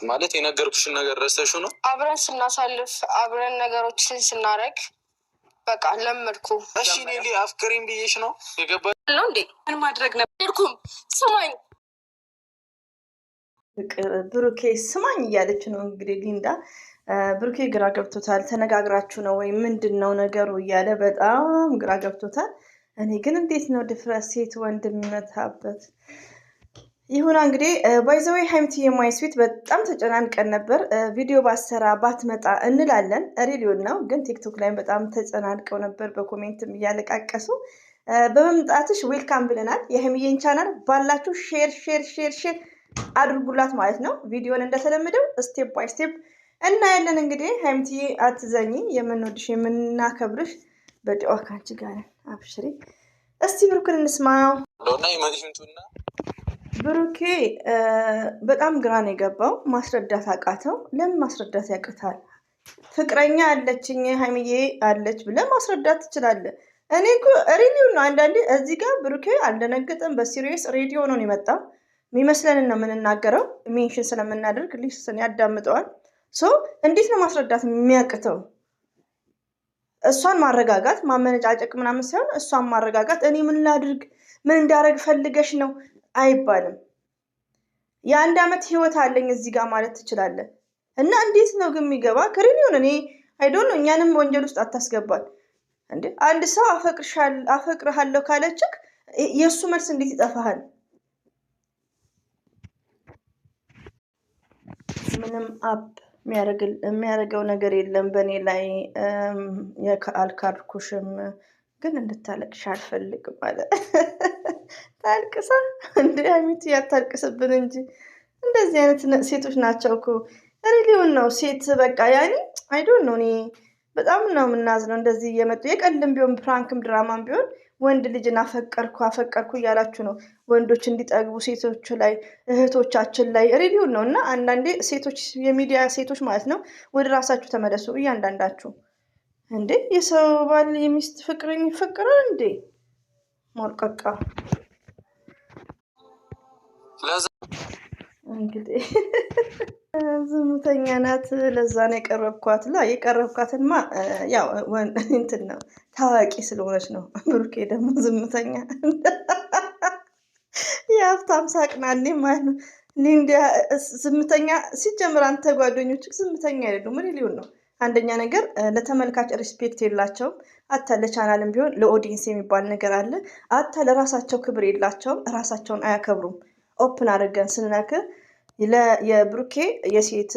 ማለት የነገርኩሽን ነገር ረስተሽው ነው? አብረን ስናሳልፍ አብረን ነገሮችን ስናረግ በቃ ለመድኩ። እሺ ኔሊ አፍቅሪኝ ብዬሽ ነው የገባሽ ነው እንዴ? ምን ማድረግ ነበርኩም? ስማኝ ብሩኬ ስማኝ እያለች ነው እንግዲህ ሊንዳ። ብሩኬ ግራ ገብቶታል። ተነጋግራችሁ ነው ወይ ምንድን ነው ነገሩ እያለ በጣም ግራ ገብቶታል። እኔ ግን እንዴት ነው ድፍረት ሴት ወንድ የሚመታበት? ይሁና እንግዲህ ባይዘዌ ሀይምቲ የማይስዊት በጣም ተጨናንቀን ነበር። ቪዲዮ ባሰራ ባትመጣ እንላለን ሪሊዮን ነው፣ ግን ቲክቶክ ላይ በጣም ተጨናንቀው ነበር፣ በኮሜንትም እያለቃቀሱ። በመምጣትሽ ዌልካም ብለናል። የሀይሚዬን ቻናል ባላችሁ ሼር ሼር ሼር ሼር አድርጉላት ማለት ነው። ቪዲዮን እንደተለመደው ስቴፕ ባይ ስቴፕ እናያለን። እንግዲህ ሀይምቲ አትዘኝ፣ የምንወድሽ የምናከብርሽ በጨዋ ካንቺ ጋር አብሽሪ። እስቲ ብሩክን እንስማው። ብሩኬ በጣም ግራ ነው የገባው። ማስረዳት አቃተው። ለምን ማስረዳት ያቅታል? ፍቅረኛ አለችኝ ሀይሚዬ አለች ብለህ ማስረዳት ትችላለህ። እኔ እኮ ሪሊው ነው። አንዳንዴ እዚህ ጋር ብሩኬ አልደነገጠም። በሲሪየስ ሬዲዮ ነው የመጣው። የሚመስለንን ነው የምንናገረው። ሜንሽን ስለምናደርግ ሊስን ያዳምጠዋል። ሶ እንዴት ነው ማስረዳት የሚያቅተው? እሷን ማረጋጋት ማመነጫጨቅ ምናምን ሳይሆን እሷን ማረጋጋት። እኔ ምን ላድርግ ምን እንዳረግ ፈልገሽ ነው አይባልም። የአንድ ዓመት ህይወት አለኝ እዚህ ጋር ማለት ትችላለህ። እና እንዴት ነው ግን የሚገባ ከሪሊዮን? እኔ አይዶን ነው። እኛንም ወንጀል ውስጥ አታስገባል እንዴ። አንድ ሰው አፈቅርሃለሁ ካለችክ የእሱ መልስ እንዴት ይጠፋሃል? ምንም አፕ የሚያደርገው ነገር የለም በእኔ ላይ። አልካድኩሽም ግን እንድታለቅሽ አልፈልግም አለ። ታልቅሳ እንደ ሀይሚቱ ያታልቅስብን እንጂ እንደዚህ አይነት ሴቶች ናቸው እኮ። ሪሊዮን ነው ሴት በቃ ያኔ አይዶን ነው። እኔ በጣም ነው የምናዝነው እንደዚህ እየመጡ የቀልም ቢሆን ፕራንክም ድራማም ቢሆን ወንድ ልጅን አፈቀርኩ እያላችሁ ነው ወንዶች እንዲጠግቡ ሴቶች ላይ እህቶቻችን ላይ ሪሊዮን ነው። እና አንዳንዴ ሴቶች የሚዲያ ሴቶች ማለት ነው ወደ ራሳችሁ ተመለሱ እያንዳንዳችሁ። እንዴ የሰው ባል የሚስት ፍቅርን ይፈቅራል እንዴ? ሞርቀቃ እንግዲህ ዝሙተኛ ናት። ለዛ ነው የቀረብኳት። የቀረብኳትማ ያው እንትን ነው ታዋቂ ስለሆነች ነው። ብሩኬ ደግሞ ዝሙተኛ የሀብታም ሳቅናኔ ማለት ነው። ሊንዳ ዝሙተኛ ሲጀምር አንተ ጓደኞች ዝሙተኛ አይደሉም። ሪሊዮን ነው። አንደኛ ነገር ለተመልካች ሪስፔክት የላቸውም። አታ ለቻናልም ቢሆን ለኦዲየንስ የሚባል ነገር አለ። አታ ለራሳቸው ክብር የላቸውም። ራሳቸውን አያከብሩም። ኦፕን አድርገን ስንነክር የብሩኬ የሴት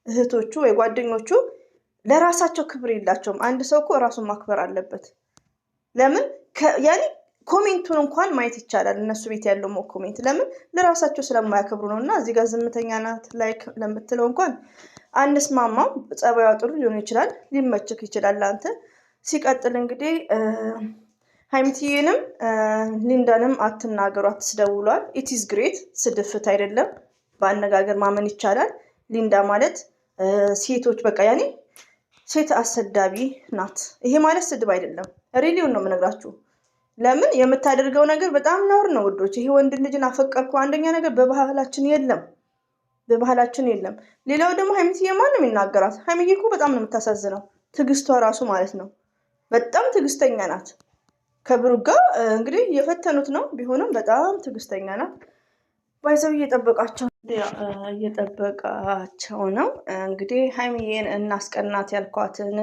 እህቶቹ ወይ ጓደኞቹ ለራሳቸው ክብር የላቸውም። አንድ ሰው እኮ ራሱን ማክበር አለበት። ለምን ያኔ ኮሜንቱን እንኳን ማየት ይቻላል። እነሱ ቤት ያለው ኮሜንት ለምን ለራሳቸው ስለማያከብሩ ነው። እና እዚህ ጋር ዝምተኛ ናት ላይክ ለምትለው እንኳን አንስማማም። ጸባዩ ጥሩ ሊሆን ይችላል፣ ሊመችክ ይችላል አንተ። ሲቀጥል እንግዲህ ሀይሚትዬንም ሊንዳንም አትናገሩ፣ አትስደውሏል። ኢትስ ግሬት ስድፍት አይደለም፣ በአነጋገር ማመን ይቻላል። ሊንዳ ማለት ሴቶች በቃ ያኔ ሴት አሰዳቢ ናት። ይሄ ማለት ስድብ አይደለም፣ ሪሊውን ነው የምነግራችሁ። ለምን የምታደርገው ነገር በጣም ነውር ነው ውዶች። ይሄ ወንድ ልጅን አፈቀርኩ አንደኛ ነገር በባህላችን የለም፣ በባህላችን የለም። ሌላው ደግሞ ሀይሚትዬ ማን ነው የሚናገራት? ሀይሚዬ እኮ በጣም ነው የምታሳዝነው፣ ትዕግስቷ ራሱ ማለት ነው። በጣም ትዕግስተኛ ናት። ከብሩክ ጋር እንግዲህ የፈተኑት ነው ቢሆንም በጣም ትዕግስተኛ ናት። ባይዘው እየጠበቃቸው ነው እንግዲህ ሀይሚዬን እናስቀናት ያልኳትን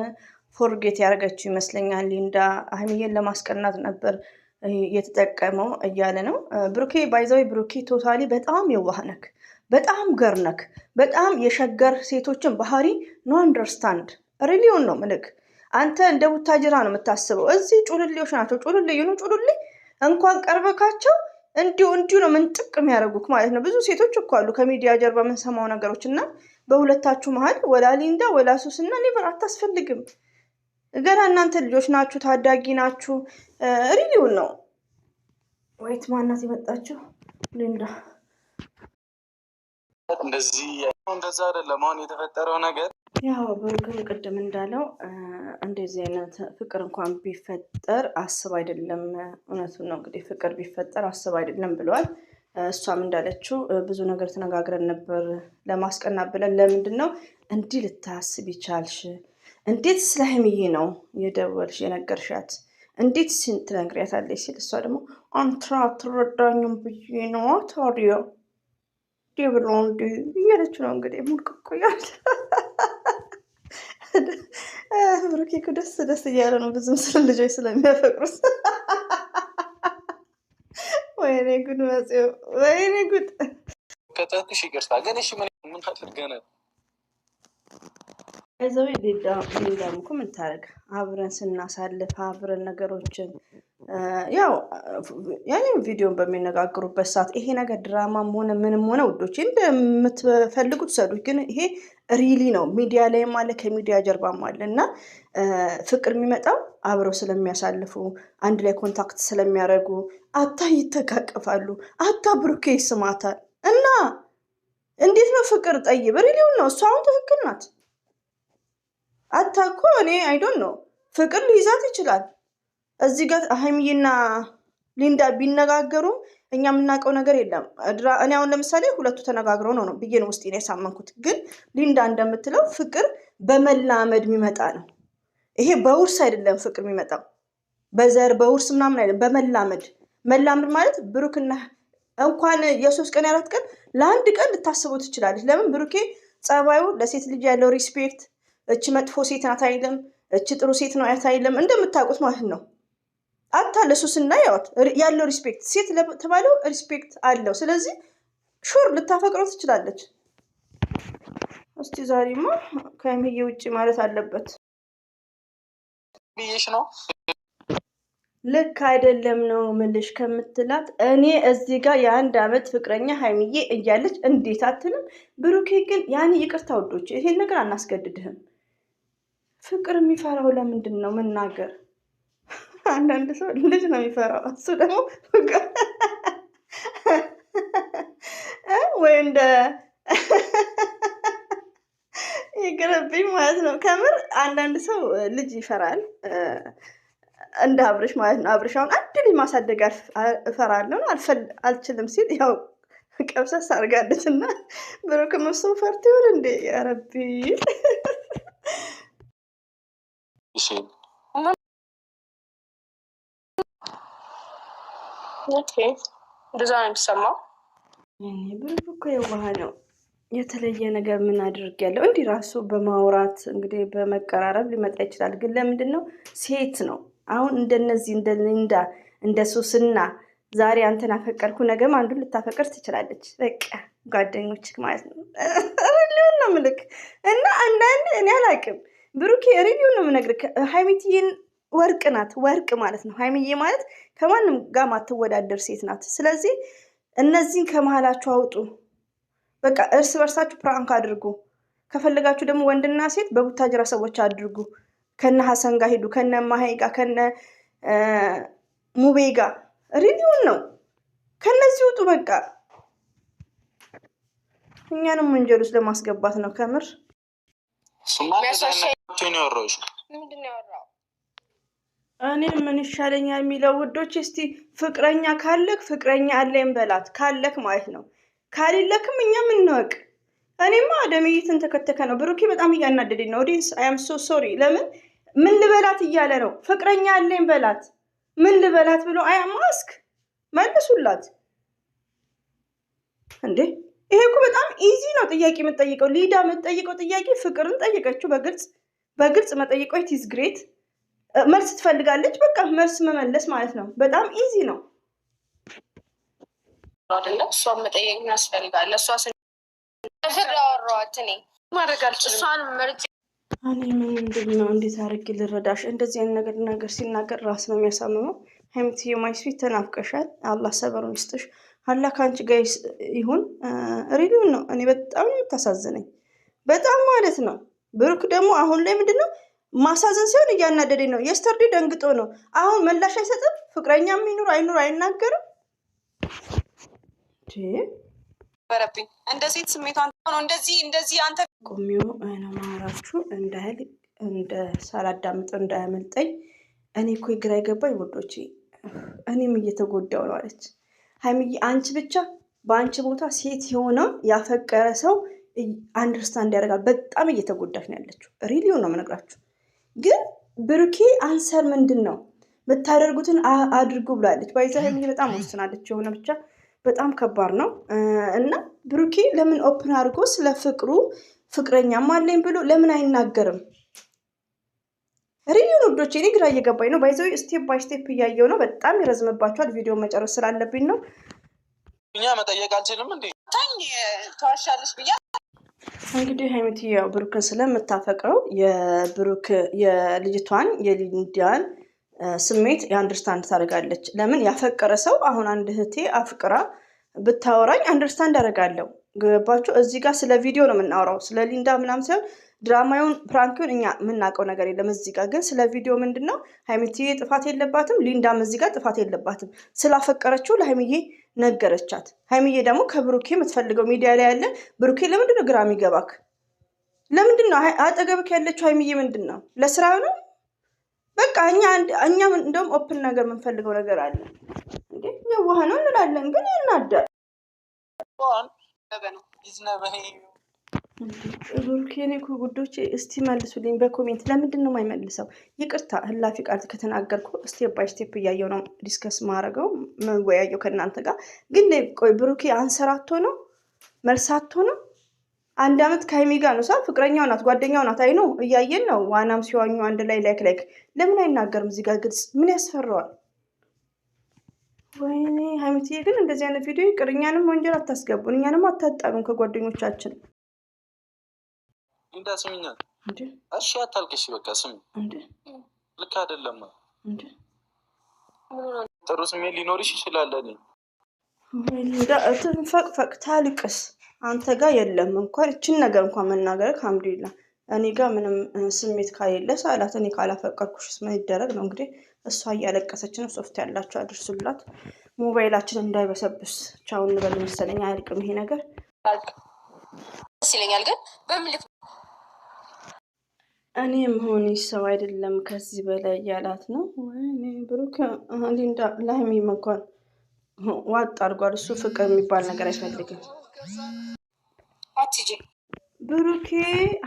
ፎርጌት ያደረገችው ይመስለኛል። ሊንዳ ሀይሚዬን ለማስቀናት ነበር እየተጠቀመው እያለ ነው ብሩኬ። ባይዘው ብሩኬ ቶታሊ በጣም የዋህነክ፣ በጣም ገርነክ፣ በጣም የሸገር ሴቶችን ባህሪ ኖ አንደርስታንድ ሪሊዮን ነው ምልክ። አንተ እንደ ቡታጅራ ነው የምታስበው። እዚህ ጩልሌዎች ናቸው። ጩልሌ እንኳን ቀርበካቸው እንዲሁ ነው ምንጥቅ የሚያደርጉክ ማለት ነው። ብዙ ሴቶች እኮ አሉ ከሚዲያ ጀርባ የምንሰማው ነገሮች። እና በሁለታችሁ መሀል ወላ ሊንዳ ወላ ሱስና ኔቨር አታስፈልግም። ገና እናንተ ልጆች ናችሁ፣ ታዳጊ ናችሁ። ሪሊውን ነው ወይት ማናት የመጣችው ሊንዳ። እንደዛ አይደለም አሁን የተፈጠረው ነገር። ያው ብሩክም ቅድም እንዳለው እንደዚህ አይነት ፍቅር እንኳን ቢፈጠር አስብ አይደለም። እውነቱን ነው እንግዲህ ፍቅር ቢፈጠር አስብ አይደለም ብለዋል። እሷም እንዳለችው ብዙ ነገር ተነጋግረን ነበር ለማስቀናት ብለን። ለምንድን ነው እንዲህ ልታስብ ይቻልሽ? እንዴት ስለ ሀይሚዬ ነው የደወልሽ የነገርሻት? እንዴት ትነግሪያታለሽ? ሲል እሷ ደግሞ አንትራ አትረዳኝም ብዬ ነው ታዲያ ብሎ እንዲህ እያለችው ነው እንግዲህ ሙልቅቆ ያለ ብሩኬ እኮ ደስ እያለ ነው። ብዙ ምስል ልጆች ስለሚያፈቅሩት ወይኔ ጉድ መጽዮ፣ ወይኔ ጉድ። ከጠጥሽ ይቅርታ ግን እሺ ምን ታደርገነ? እዛው ሌላም እኮ ምን ታደርግ፣ አብረን ስናሳልፍ አብረን ነገሮችን ያው ያኔ ቪዲዮን በሚነጋገሩበት ሰዓት ይሄ ነገር ድራማም ሆነ ምንም ሆነ ውዶች እንደምትፈልጉት ሰዱት፣ ግን ይሄ ሪሊ ነው። ሚዲያ ላይም አለ ከሚዲያ ጀርባም አለ እና ፍቅር የሚመጣው አብረው ስለሚያሳልፉ አንድ ላይ ኮንታክት ስለሚያደርጉ አታ ይተቃቀፋሉ፣ አታ ብሩኬ ይስማታል እና እንዴት ነው ፍቅር ጠይብ ሪሊውን ነው። እሷ አሁን ትክክል ናት። አታ እኮ እኔ አይዶን ነው ፍቅር ሊይዛት ይችላል። እዚህ ጋር ሀይሚዬና ሊንዳ ቢነጋገሩም እኛ የምናውቀው ነገር የለም። እኔ አሁን ለምሳሌ ሁለቱ ተነጋግረው ነው ብዬ ነው ውስጤ ነው ያሳመንኩት። ግን ሊንዳ እንደምትለው ፍቅር በመላመድ የሚመጣ ነው። ይሄ በውርስ አይደለም ፍቅር የሚመጣው በዘር በውርስ ምናምን አይደለም፣ በመላመድ መላመድ ማለት ብሩክና እንኳን የ3 ቀን የ4 ቀን ለአንድ ቀን ልታስበው ትችላለች። ለምን ብሩኬ ጸባዩ ለሴት ልጅ ያለው ሪስፔክት እች መጥፎ ሴት ናት አይልም፣ እች ጥሩ ሴት ነው አይልም። እንደምታውቁት ማለት ነው። አታ ለሱ ስናየው ያለው ሪስፔክት ሴት ለተባለው ሪስፔክት አለው። ስለዚህ ሹር ልታፈቅረው ትችላለች። እስቲ ዛሬማ ከሀይሚዬ ውጭ ማለት አለበት ብዬሽ ነው። ልክ አይደለም ነው ምልሽ ከምትላት እኔ እዚህ ጋር የ1 ዓመት ፍቅረኛ ሀይሚዬ እያለች እንዴት አትልም? ብሩኬ ግን ያኔ ይቅርታ ውዶች፣ ይሄን ነገር አናስገድድህም። ፍቅር የሚፈራው ለምንድን ነው መናገር? አንዳንድ ሰው ልጅ ነው የሚፈራው፣ እሱ ደግሞ ወይ እንደ ይቅርብኝ ማለት ነው። ከምር አንዳንድ ሰው ልጅ ይፈራል እንደ አብርሽ ማለት ነው። አብርሽ አሁን አንድ ልጅ ማሳደግ እፈራለሁ አልችልም ሲል ያው ቀብሰስ አድርጋለች እና ብሩክም እሱን ፈርቶ ይሆን እንዴ? ያረቢ እንደዛ ነው የሚሰማው። ብሩክ እኮ የዋህ ነው። የተለየ ነገር ምን አድርግ ያለው እንዲህ ራሱ በማውራት እንግዲህ በመቀራረብ ሊመጣ ይችላል። ግን ለምንድን ነው ሴት ነው። አሁን እንደነዚህ እንደ ሊንዳ እንደ ሱስና ዛሬ አንተን አፈቀርኩ ነገም አንዱን ልታፈቅር ትችላለች። በቃ ጓደኞች ማለት ነው። ሪሊውን ነው ምልክ እና አንዳንድ እኔ አላቅም ብሩኬ ሪሊውን ነው ምነግርህ። ሀይሚትዬን ወርቅ ናት፣ ወርቅ ማለት ነው። ሀይሚዬ ማለት ከማንም ጋር ማትወዳደር ሴት ናት። ስለዚህ እነዚህን ከመሀላችሁ አውጡ። በቃ እርስ በርሳችሁ ፕራንክ አድርጉ። ከፈለጋችሁ ደግሞ ወንድና ሴት በቡታጅራ ሰዎች አድርጉ። ከነ ሀሰን ጋር ሄዱ፣ ከነ ማሀይ ጋር፣ ከነ ሙቤ ጋር ሪሊውን ነው። ከነዚህ ውጡ። በቃ እኛንም ወንጀል ውስጥ ለማስገባት ነው። ከምር እኔ ምን ይሻለኛል የሚለው ውዶች፣ እስቲ ፍቅረኛ ካለክ ፍቅረኛ አለኝ በላት። ካለክ ማለት ነው። ካሌለክም እኛ ምንወቅ። እኔማ ደሜይትን ተከተከ ነው። ብሩኬ በጣም እያናደደኝ ነው። ኦዲየንስ አይ አም ሶ ሶሪ። ለምን ምን ልበላት እያለ ነው። ፍቅረኛ አለኝ በላት። ምን ልበላት ብሎ አይ ማስክ መልሱላት እንዴ! ይሄ እኮ በጣም ኢዚ ነው። ጥያቄ የምትጠይቀው ሊዳ የምትጠይቀው ጥያቄ ፍቅርን ጠይቀችው። በግልጽ መጠይቀው ኢት ኢዝ ግሬት። መልስ ትፈልጋለች። በቃ መልስ መመለስ ማለት ነው። በጣም ኢዚ ነው አይደለ? እሷን መጠየቅ ያስፈልጋል። እሷ ፍቅር ያወራኋት እኔ ማድረግ አልችልም። እሷን መርጬ እኔ ምንድን ነው እንዴት አድርጌ ልረዳሽ? እንደዚህ አይነት ነገር ሲናገር ራስ ነው የሚያሳምመው። ሀይሚትዬ ማይስፊት ተናፍቀሻል። አላህ ሰበሩን ይስጥሽ። አላህ ከአንቺ ጋር ይሁን። ሪሊውን ነው። እኔ በጣም የምታሳዝነኝ በጣም ማለት ነው። ብሩክ ደግሞ አሁን ላይ ምንድን ነው ማሳዘን ሲሆን እያናደደኝ ነው። የስተርዴ ደንግጦ ነው። አሁን ምላሽ አይሰጥም። ፍቅረኛ የሚኑር አይኑር አይናገርም። በረብኝ እንደ ሴት ስሜቷን ነው እንደዚህ አንተ ቆሚው ነው ማራችሁ እንዳይል እንደ ሳላዳምጠው እንዳያመልጠኝ። እኔ እኮ ግራ የገባኝ ውዶቼ፣ እኔም እየተጎዳው ነው አለች ሀይሚዬ። አንቺ ብቻ በአንቺ ቦታ ሴት የሆነ ያፈቀረ ሰው አንደርስታንድ ያደርጋል። በጣም እየተጎዳች ነው ያለችው። ሪሊዮ ነው የምነግራችሁ። ግን ብሩኬ አንሰር ምንድን ነው የምታደርጉትን አድርጉ ብላለች። ባይዛ በጣም ወስናለች። የሆነ ብቻ በጣም ከባድ ነው እና ብሩኬ ለምን ኦፕን አድርጎ ስለ ፍቅሩ ፍቅረኛም አለኝ ብሎ ለምን አይናገርም? ሪሊዮ ውዶቼ እኔ ግራ እየገባኝ ነው። ባይዘው ስቴፕ ባይ ስቴፕ እያየው ነው። በጣም ይረዝምባቸዋል። ቪዲዮ መጨረስ ስላለብኝ ነው። እኛ መጠየቅ አልችልም እንዴ ተዋሻለሽ ብያ እንግዲህ ሀይሚቲ ያው ብሩክን ስለምታፈቅረው የልጅቷን የሊንዳን ስሜት የአንደርስታንድ ታደርጋለች። ለምን ያፈቀረ ሰው አሁን አንድ እህቴ አፍቅራ ብታወራኝ አንደርስታንድ አደርጋለሁ። ገባችሁ? እዚህ ጋር ስለ ቪዲዮ ነው የምናወራው፣ ስለ ሊንዳ ምናምን ሳይሆን ድራማውን ፕራንኪውን እኛ የምናውቀው ነገር የለም። እዚህ ጋር ግን ስለ ቪዲዮ ምንድን ነው ሀይሚቲ ጥፋት የለባትም፣ ሊንዳም እዚህ ጋር ጥፋት የለባትም። ስላፈቀረችው ለሀይሚዬ ነገረቻት። ሀይሚዬ ደግሞ ከብሩኬ የምትፈልገው ሚዲያ ላይ ያለ ብሩኬ ለምንድን ነው ግራ የሚገባክ? ለምንድን ነው አጠገብክ ያለችው ሀይሚዬ? ምንድን ነው ለስራ ነው? በቃ እኛ እንደውም ኦፕን ነገር የምንፈልገው ነገር አለ እንዴ። የዋህ ነው እንላለን፣ ግን ይናዳል። ብሩኬ እኔ እኮ ጉዶቼ እስቲ መልሱልኝ በኮሜንት። ለምንድን ነው የማይመልሰው? ይቅርታ ህላፊ ቃል ከተናገርኩ ስቴፕ ባይ ስቴፕ እያየው ነው ዲስከስ ማድረገው መወያየው ከእናንተ ጋር። ግን ቆይ ብሩኬ አንሰራቶ ነው መልሳቶ ነው። 1 ዓመት ከሀይሚ ጋር ነው ሳ ፍቅረኛው ናት ጓደኛው ናት። አይ ነው እያየን ነው። ዋናም ሲዋኙ አንድ ላይ ላይክ ለምን አይናገርም? እዚህ ጋር ግልጽ ምን ያስፈራዋል? ወይኔ ሀይሚትዬ ግን እንደዚህ አይነት ቪዲዮ ይቅር። እኛንም ወንጀል አታስገቡን፣ እኛንም አታጣሉን ከጓደኞቻችን። እንዳ ስሚኛል እንዴ? እሺ አታልቅሽ፣ በቃ ስሚ እንዴ። ልክ አይደለም እንዴ? ጥሩ ስሜት ሊኖርሽ ይችላል። እንዳ ትንፈቅፈቅ ታልቅስ አንተ ጋር የለም እንኳን እችን ነገር እንኳን መናገር አልሐምዱሊላህ። እኔ ጋር ምንም ስሜት ካሌለ ሳላት እኔ ካላፈቀርኩሽስ ምን ይደረግ ነው እንግዲህ። እሷ እያለቀሰች ነው። ሶፍት ያላችሁ አድርሱላት፣ ሞባይላችን እንዳይበሰብስ። ቻው እንበል መሰለኝ። አያልቅም ይሄ ነገር ደስ ይለኛል። ግን በምን እኔ መሆን ሰው አይደለም ከዚህ በላይ እያላት ነው። ወይኔ ብሩክ ሊንዳ ለሀይሚም እንኳን ዋጥ አድርጓል። እሱ ፍቅር የሚባል ነገር አይፈልግም። ብሩኬ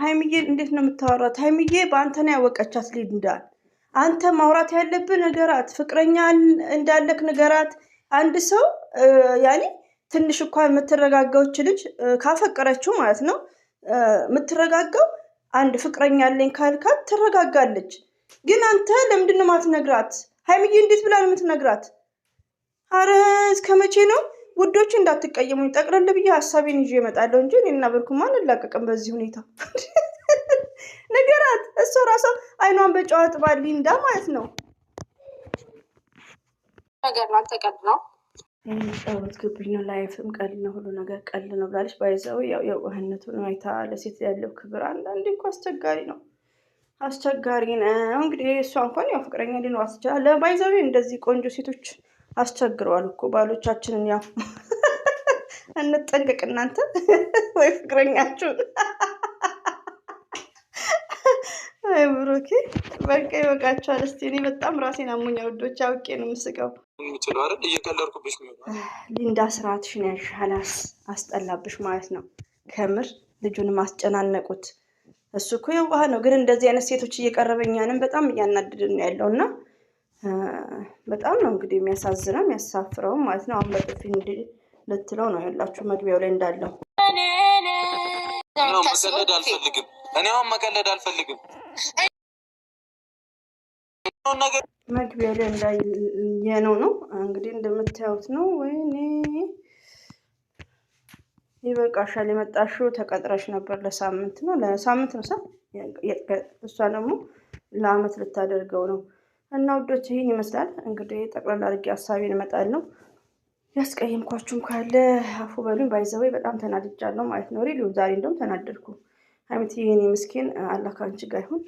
ሀይሚዬ እንዴት ነው የምታወራት? ሀይሚዬ በአንተ ነው ያወቀቻት ሊንዳን። አንተ ማውራት ያለብህ ነገራት፣ ፍቅረኛ እንዳለክ ነገራት። አንድ ሰው ያኔ ትንሽ እንኳን የምትረጋጋዎች ልጅ ካፈቀረችው ማለት ነው የምትረጋጋው አንድ ፍቅረኛ አለኝ ካልካት ትረጋጋለች። ግን አንተ ለምንድን ነው ማትነግራት? ሀይሚዬ እንዴት ብላ ነው የምትነግራት? አረ እስከ መቼ ነው ውዶች? እንዳትቀየሙኝ ጠቅለል ብዬ ሀሳቤን ይዤ እመጣለሁ እንጂ እኔና ብሩክማ አንላቀቅም በዚህ ሁኔታ። ነገራት። እሷ ራሷ አይኗን በጨዋ ጥባል ሊንዳ ማለት ነው። ነገር አንተ ቀል ነው ጸሎት ግብኝ ነው። ላይፍም ቀል ነው፣ ሁሉ ነገር ቀል ነው ብላለች። ባይዘው ያው የዋህነቱን አይታ ለሴት ያለው ክብር አንዳንዴ እኮ አስቸጋሪ ነው፣ አስቸጋሪ ነው። እንግዲህ እሷ እንኳን ያው ፍቅረኛ ሊኖራት ይችላል። ባይዘው እንደዚህ ቆንጆ ሴቶች አስቸግረዋል እኮ ባሎቻችንን። ያው እንጠንቀቅ እናንተ ወይ ፍቅረኛችሁን። አይ ብሩኬ በቃ ይበቃችኋል። እስቲ እኔ በጣም ራሴን አሞኛል ውዶች፣ አውቄ ነው የምስቀው። እየቀለድኩብሽ ነው ሊንዳ፣ ስርዓትሽን ያሻል። አስጠላብሽ ማለት ነው ከምር። ልጁን ማስጨናነቁት። እሱ እኮ የዋህ ነው፣ ግን እንደዚህ አይነት ሴቶች እየቀረበኛንም በጣም እያናድድን ነው ያለው እና በጣም ነው እንግዲህ የሚያሳዝነው የሚያሳፍረው ማለት ነው። አሁን በጥፊ ልትለው ነው ያላችሁ መግቢያው ላይ እንዳለው። መቀለድ አልፈልግም። እኔ አሁን መቀለድ አልፈልግም። መግቢያው ላይ እንዳየነው ነው እንግዲህ እንደምታዩት ነው። ወይኔ ይበቃሻል። የመጣሽው ተቀጥረሽ ነበር ለሳምንት ነው ሳ እሷ ደግሞ ለአመት ልታደርገው ነው። እና ውዶች ይህን ይመስላል እንግዲህ ጠቅላላ አድርጌ ሀሳቤን እመጣለሁ። ያስቀየምኳችሁም ካለ አፉ በሉኝ። ባይዘወይ በጣም ተናድጃለሁ ማለት ነው። ሪሊው ዛሬ እንደውም ተናደድኩ። ሀይሚት ይሄኔ ምስኪን አላህ ካንቺ ጋር ይሁን።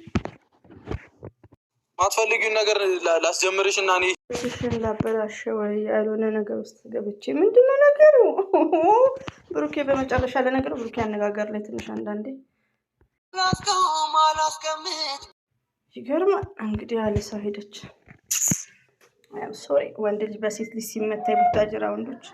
ማትፈልጊውን ነገር ላስጀምርሽ እና እኔ ሽን ላበላሽ ወይ ያልሆነ ነገር ውስጥ ገብቼ ምንድነው ነገሩ? ብሩኬ በመጨረሻ ለነገሩ ብሩኬ አነጋገር ላይ ትንሽ አንዳንዴ ይገርማል። እንግዲህ ያለ ሰው ሄደች። ሶሪ ወንድ ልጅ በሴት ልጅ ሲመታ የቡታጅራ ወንዶች